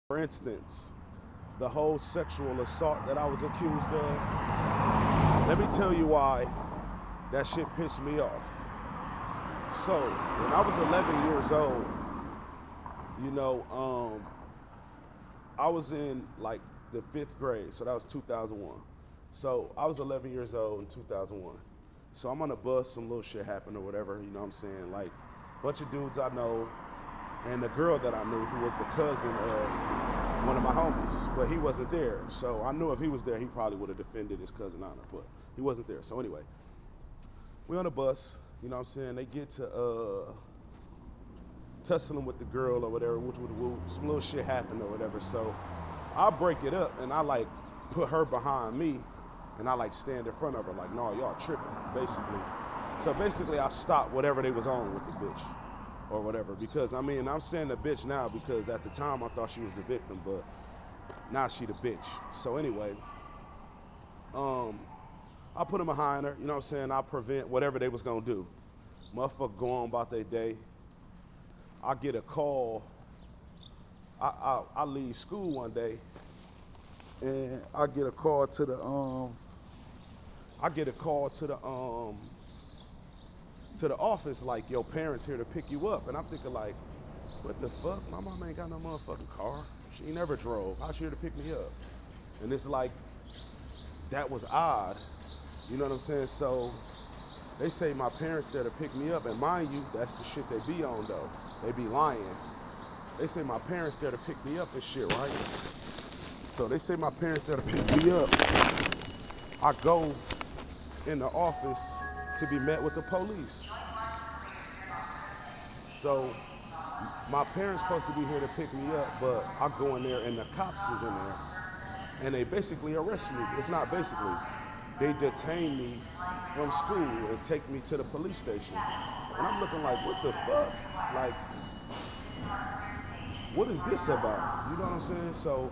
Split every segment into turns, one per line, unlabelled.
For instance, the whole sexual assault that I was accused of, let me tell you why that shit pissed me off. So, when I was 11 years old, you know, I was in like the fifth grade, so that was 2001. So, I was 11 years old in 2001. So, I'm on a bus, some little shit happened or whatever, you know what I'm saying? Like, bunch of dudes I know, and the girl that I knew who was the cousin of one of my homies, but he wasn't there. So I knew if he was there, he probably would have defended his cousin honor, but he wasn't there. So anyway, we on the bus, you know what I'm saying? They get to tussling with the girl or whatever, which would some little shit happened or whatever. So I break it up and I like put her behind me and I like stand in front of her like, no, y'all tripping, basically. So basically I stopped whatever they was on with the bitch or whatever. Because I mean, I'm saying the bitch now because at the time I thought she was the victim, but now she the bitch. So anyway, um, I put him behind her. You know what I'm saying? I prevent whatever they was gonna do. Motherfucker go on about their day. I get a call. I leave school one day, and I get a call to the I get a call to the office like your parents here to pick you up, and I'm thinking like, what the fuck? My mom ain't got no motherfucking car. She never drove. How's she here to pick me up? And it's like that was odd. You know what I'm saying? So they say my parents there to pick me up, and mind you, that's the shit they be on though. They be lying. They say my parents there to pick me up and shit, right? So they say my parents there to pick me up. I go in the office to be met with the police. So my parents supposed to be here to pick me up, but I go in there and the cops is in there, and they basically arrest me. It's not basically. They detain me from school and take me to the police station. And I'm looking like, what the fuck? Like, what is this about? You know what I'm saying? So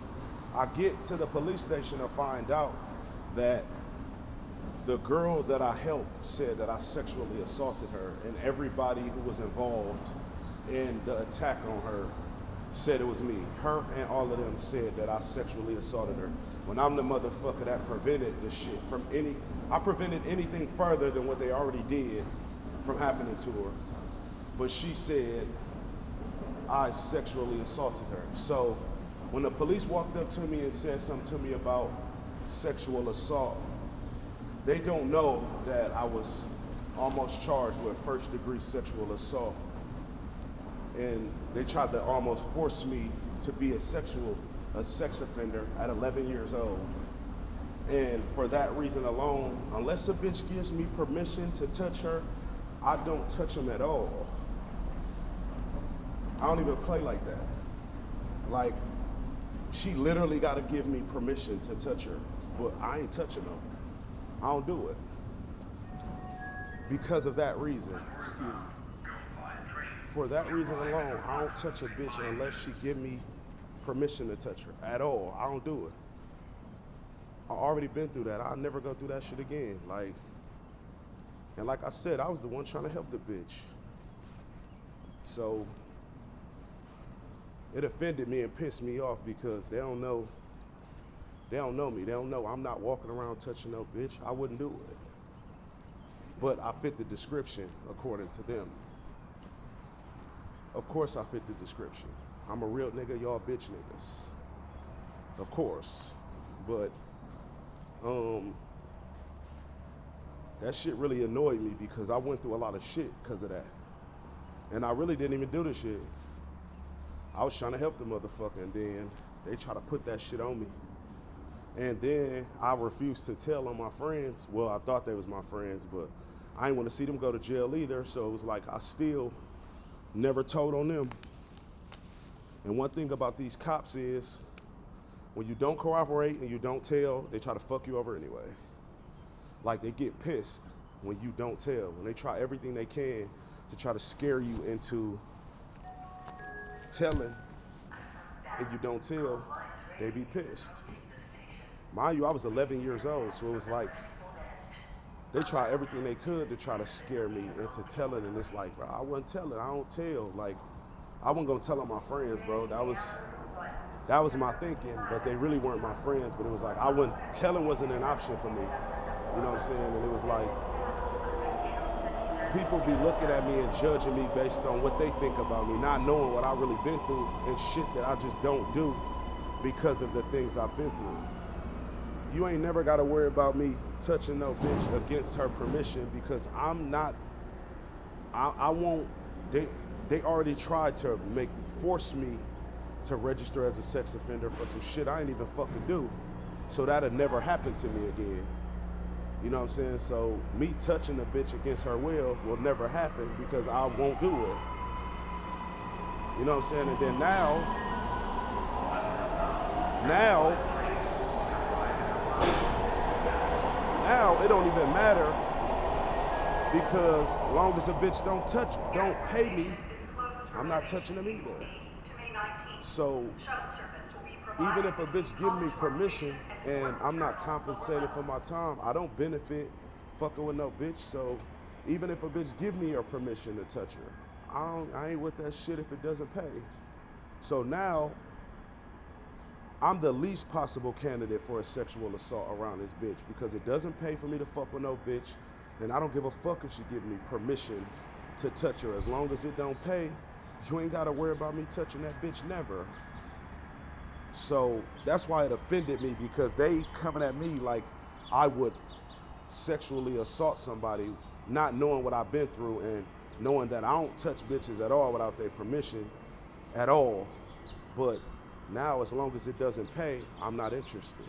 I get to the police station to find out that the girl that I helped said that I sexually assaulted her, and everybody who was involved in the attack on her said it was me. Her and all of them said that I sexually assaulted her. When I'm the motherfucker that prevented the shit from I prevented anything further than what they already did from happening to her. But she said I sexually assaulted her. So when the police walked up to me and said something to me about sexual assault, they don't know that I was almost charged with first degree sexual assault. And they tried to almost force me to be a sex offender at 11 years old. And for that reason alone, unless a bitch gives me permission to touch her, I don't touch them at all. I don't even play like that. Like, she literally got to give me permission to touch her, but I ain't touching them. I don't do it because of that reason. For that reason alone, I don't touch a bitch unless she give me permission to touch her at all. I don't do it. I already been through that. I'll never go through that shit again. Like, and like I said, I was the one trying to help the bitch. So it offended me and pissed me off because they don't know me. They don't know I'm not walking around touching no bitch. I wouldn't do it. But I fit the description according to them. Of course I fit the description. I'm a real nigga, y'all bitch niggas. Of course. But um that shit really annoyed me because I went through a lot of shit because of that. And I really didn't even do the shit. I was trying to help the motherfucker, and then they try to put that shit on me. And then I refused to tell on my friends. Well, I thought they was my friends, but I didn't want to see them go to jail either. So it was like I still never told on them. And one thing about these cops is when you don't cooperate and you don't tell, they try to fuck you over anyway. Like they get pissed when you don't tell. When they try everything they can to try to scare you into telling and you don't tell, they be pissed. Mind you, I was 11 years old, so it was like they try everything they could to try to scare me into telling, and it's like, bro, I wasn't telling, I don't tell. Like, I wasn't gonna tell on my friends, bro. That was That was my thinking, but they really weren't my friends. But it was like I wouldn't telling wasn't an option for me. You know what I'm saying? And it was like people be looking at me and judging me based on what they think about me, not knowing what I really been through and shit that I just don't do because of the things I've been through. You ain't never got to worry about me touching no bitch against her permission because I'm not. I won't. They they already tried to force me to register as a sex offender for some shit I ain't even fucking do. So that'll never happen to me again. You know what I'm saying? So me touching a bitch against her will never happen because I won't do it. You know what I'm saying? And then now, now it don't even matter because long as a bitch don't pay me, I'm not touching them either. So even if a bitch give me permission and I'm not compensated for my time, I don't benefit fucking with no bitch. So even if a bitch give me her permission to touch her, I ain't with that shit if it doesn't pay. So now I'm the least possible candidate for a sexual assault around this bitch because it doesn't pay for me to fuck with no bitch, and I don't give a fuck if she give me permission to touch her. As long as it don't pay, you ain't gotta worry about me touching that bitch never. So that's why it offended me because they coming at me like I would sexually assault somebody, not knowing what I've been through and knowing that I don't touch bitches at all without their permission at all. But now, as long as it doesn't pay, I'm not interested.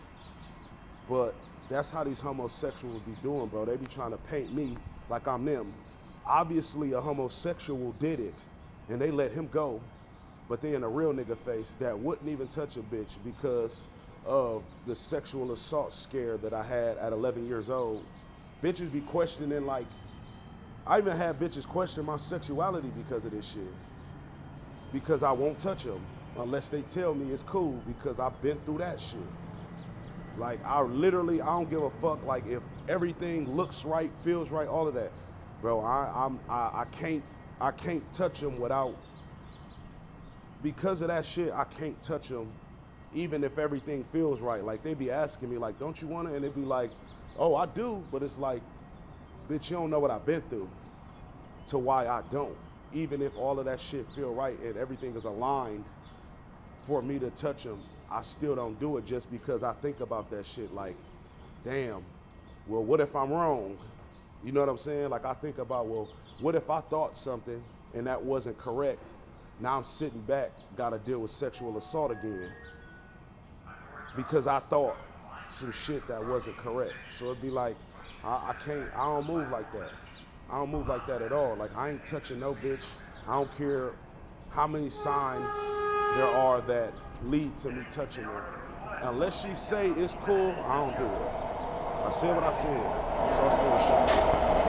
But that's how these homosexuals be doing, bro. They be trying to paint me like I'm them. Obviously, a homosexual did it, and they let him go. But they in a real nigga face that wouldn't even touch a bitch because of the sexual assault scare that I had at 11 years old. Bitches be questioning like, I even had bitches question my sexuality because of this shit. Because I won't touch them unless they tell me it's cool because I've been through that shit. Like I don't give a fuck. Like if everything looks right, feels right, all of that, bro. I can't touch them without because of that shit. I can't touch them, even if everything feels right. Like they be asking me like, don't you want it? And they be like, oh, I do, but it's like, bitch, you don't know what I've been through to why I don't. Even if all of that shit feel right and everything is aligned for me to touch them, I still don't do it just because I think about that shit like, damn, well, what if I'm wrong? You know what I'm saying? Like I think about, well, what if I thought something and that wasn't correct? Now I'm sitting back, gotta deal with sexual assault again because I thought some shit that wasn't correct. So it'd be like, I don't move like that. I don't move like that at all. Like I ain't touching no bitch. I don't care how many signs there are that lead to me touching her. Unless she say it's cool, I don't do it. I said what I said. So I said shit.